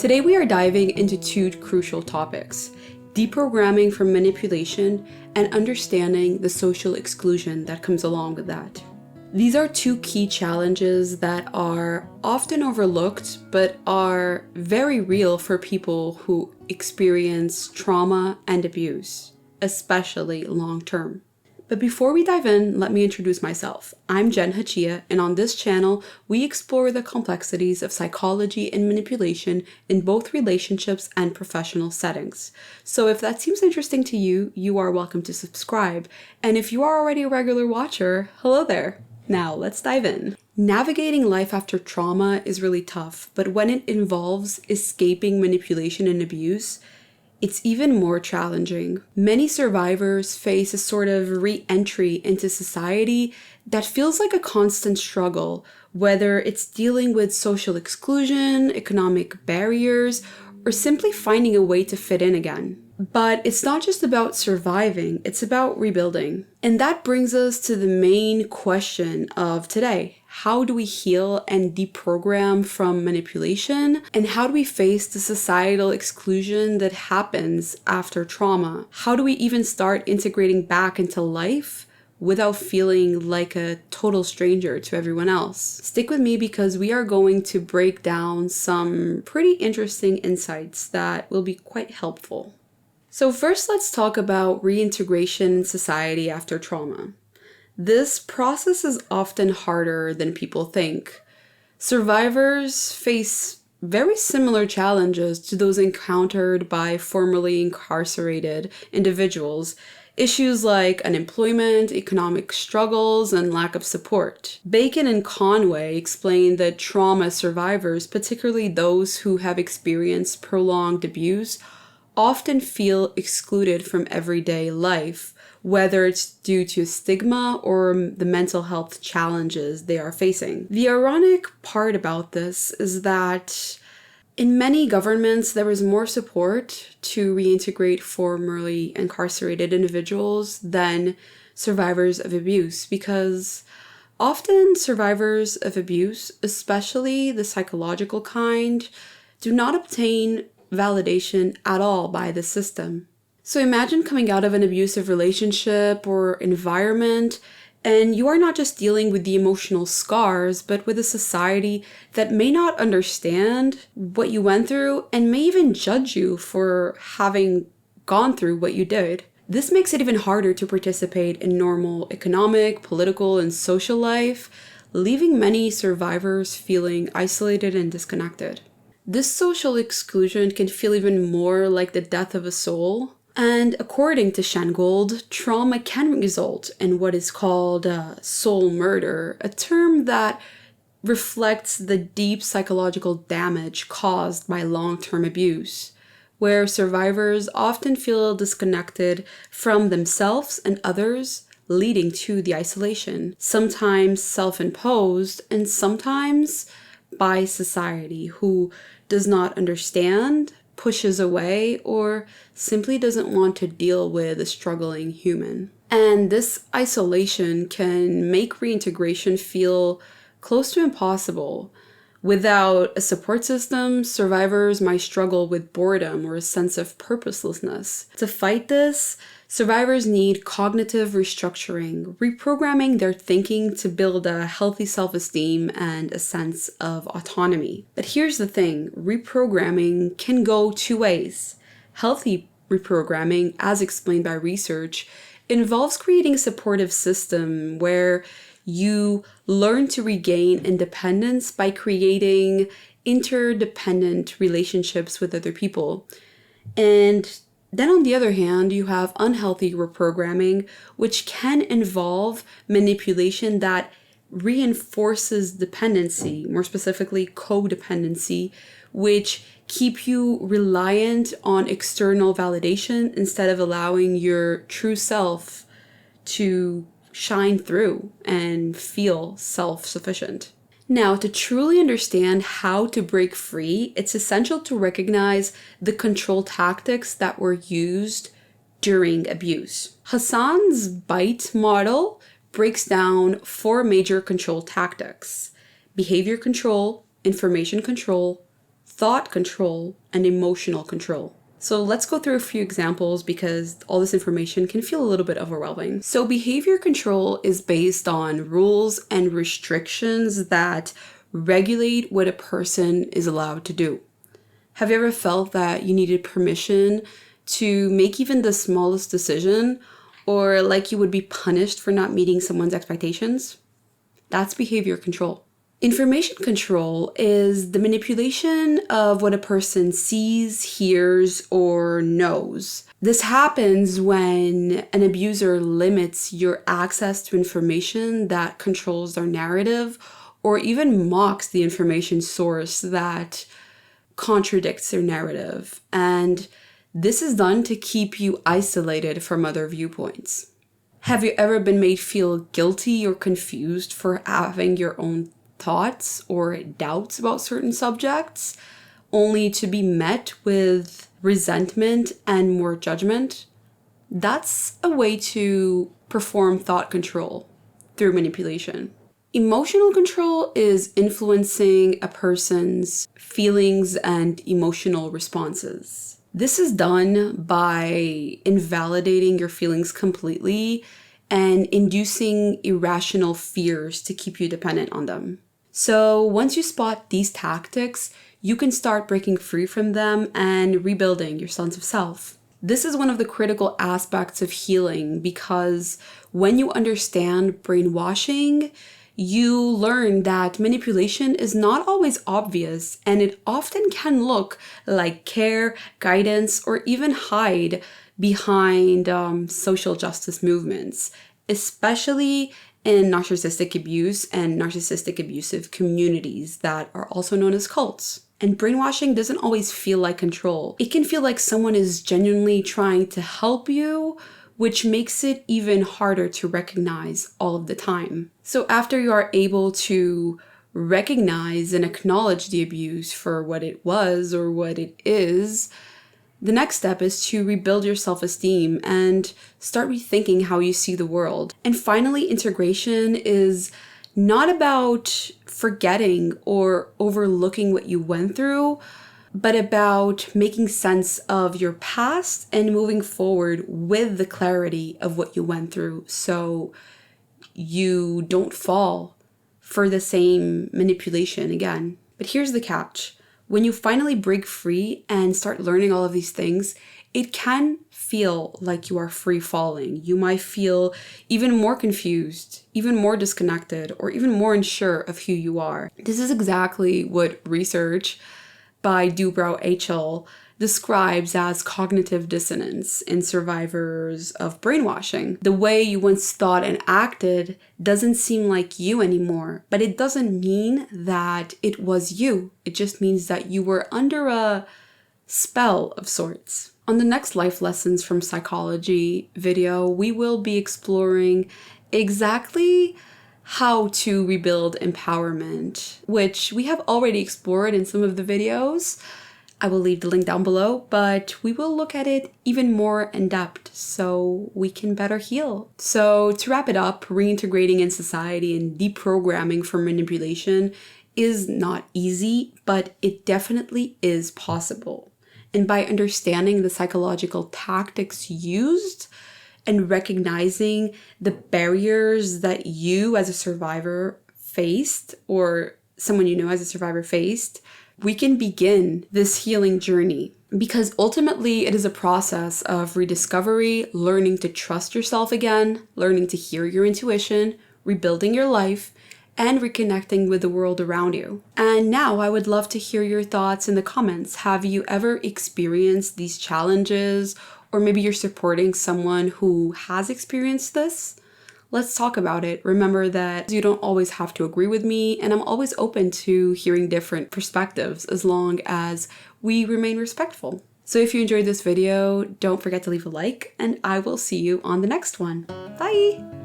Today we are diving into two crucial topics: deprogramming from manipulation and understanding the social exclusion that comes along with that. These are two key challenges that are often overlooked but are very real for people who experience trauma and abuse, especially long term. But before we dive in, let me introduce myself. I'm Jen Hachia, and on this channel, we explore the complexities of psychology and manipulation in both relationships and professional settings. So if that seems interesting to you, you are welcome to subscribe. And if you are already a regular watcher, hello there. Now let's dive in. Navigating life after trauma is really tough, but when it involves escaping manipulation and abuse, it's even more challenging. Many survivors face a sort of re-entry into society that feels like a constant struggle, whether it's dealing with social exclusion, economic barriers, or simply finding a way to fit in again. But it's not just about surviving, it's about rebuilding. And that brings us to the main question of today. How do we heal and deprogram from manipulation? And how do we face the societal exclusion that happens after trauma? How do we even start integrating back into life without feeling like a total stranger to everyone else? Stick with me because we are going to break down some pretty interesting insights that will be quite helpful. So first, let's talk about reintegration in society after trauma. This process is often harder than people think. Survivors face very similar challenges to those encountered by formerly incarcerated individuals. Issues like unemployment, economic struggles, and lack of support. Bacon and Conway explain that trauma survivors, particularly those who have experienced prolonged abuse, often feel excluded from everyday life, whether it's due to stigma or the mental health challenges they are facing. The ironic part about this is that in many governments, there is more support to reintegrate formerly incarcerated individuals than survivors of abuse, because often survivors of abuse, especially the psychological kind, do not obtain validation at all by the system. So imagine coming out of an abusive relationship or environment, and you are not just dealing with the emotional scars, but with a society that may not understand what you went through and may even judge you for having gone through what you did. This makes it even harder to participate in normal economic, political, and social life, leaving many survivors feeling isolated and disconnected. This social exclusion can feel even more like the death of a soul. And according to Shangold, trauma can result in what is called soul murder, a term that reflects the deep psychological damage caused by long-term abuse, where survivors often feel disconnected from themselves and others, leading to the isolation, sometimes self-imposed and sometimes by society, who does not understand, pushes away, or simply doesn't want to deal with a struggling human. And this isolation can make reintegration feel close to impossible. Without a support system, survivors might struggle with boredom or a sense of purposelessness. To fight this, survivors need cognitive restructuring, reprogramming their thinking to build a healthy self-esteem and a sense of autonomy. But here's the thing, reprogramming can go two ways. Healthy reprogramming, as explained by research, involves creating a supportive system where you learn to regain independence by creating interdependent relationships with other people. And then on the other hand, you have unhealthy reprogramming, which can involve manipulation that reinforces dependency, more specifically codependency, which keep you reliant on external validation instead of allowing your true self to shine through and feel self-sufficient. Now, to truly understand how to break free, it's essential to recognize the control tactics that were used during abuse. Hassan's BITE model breaks down 4 major control tactics: behavior control, information control, thought control, and emotional control. So let's go through a few examples because all this information can feel a little bit overwhelming. So behavior control is based on rules and restrictions that regulate what a person is allowed to do. Have you ever felt that you needed permission to make even the smallest decision, or like you would be punished for not meeting someone's expectations? That's behavior control. Information control is the manipulation of what a person sees, hears, or knows. This happens when an abuser limits your access to information that controls their narrative, or even mocks the information source that contradicts their narrative. And this is done to keep you isolated from other viewpoints. Have you ever been made feel guilty or confused for having your own thoughts or doubts about certain subjects, only to be met with resentment and more judgment? That's a way to perform thought control through manipulation. Emotional control is influencing a person's feelings and emotional responses. This is done by invalidating your feelings completely and inducing irrational fears to keep you dependent on them. So once you spot these tactics, you can start breaking free from them and rebuilding your sense of self. This is one of the critical aspects of healing because when you understand brainwashing, you learn that manipulation is not always obvious, and it often can look like care, guidance, or even hide behind social justice movements, especially in narcissistic abuse and narcissistic abusive communities that are also known as cults. And brainwashing doesn't always feel like control. It can feel like someone is genuinely trying to help you, which makes it even harder to recognize all of the time. So after you are able to recognize and acknowledge the abuse for what it was or what it is, the next step is to rebuild your self-esteem and start rethinking how you see the world. And finally, integration is not about forgetting or overlooking what you went through, but about making sense of your past and moving forward with the clarity of what you went through so you don't fall for the same manipulation again. But here's the catch. When you finally break free and start learning all of these things, it can feel like you are free falling. You might feel even more confused, even more disconnected, or even more unsure of who you are. This is exactly what research by Dubrow et al. Describes as cognitive dissonance in survivors of brainwashing. The way you once thought and acted doesn't seem like you anymore, but it doesn't mean that it was you. It just means that you were under a spell of sorts. On the next Life Lessons from Psychology video, we will be exploring exactly how to rebuild empowerment, which we have already explored in some of the videos. I will leave the link down below, but we will look at it even more in depth so we can better heal. So to wrap it up, reintegrating in society and deprogramming from manipulation is not easy, but it definitely is possible. And by understanding the psychological tactics used and recognizing the barriers that you as a survivor faced, or someone you know as a survivor faced, we can begin this healing journey. Because ultimately it is a process of rediscovery, learning to trust yourself again, learning to hear your intuition, rebuilding your life, and reconnecting with the world around you. And now I would love to hear your thoughts in the comments. Have you ever experienced these challenges? Or maybe you're supporting someone who has experienced this? Let's talk about it. Remember that you don't always have to agree with me, and I'm always open to hearing different perspectives as long as we remain respectful. So if you enjoyed this video, don't forget to leave a like, and I will see you on the next one. Bye!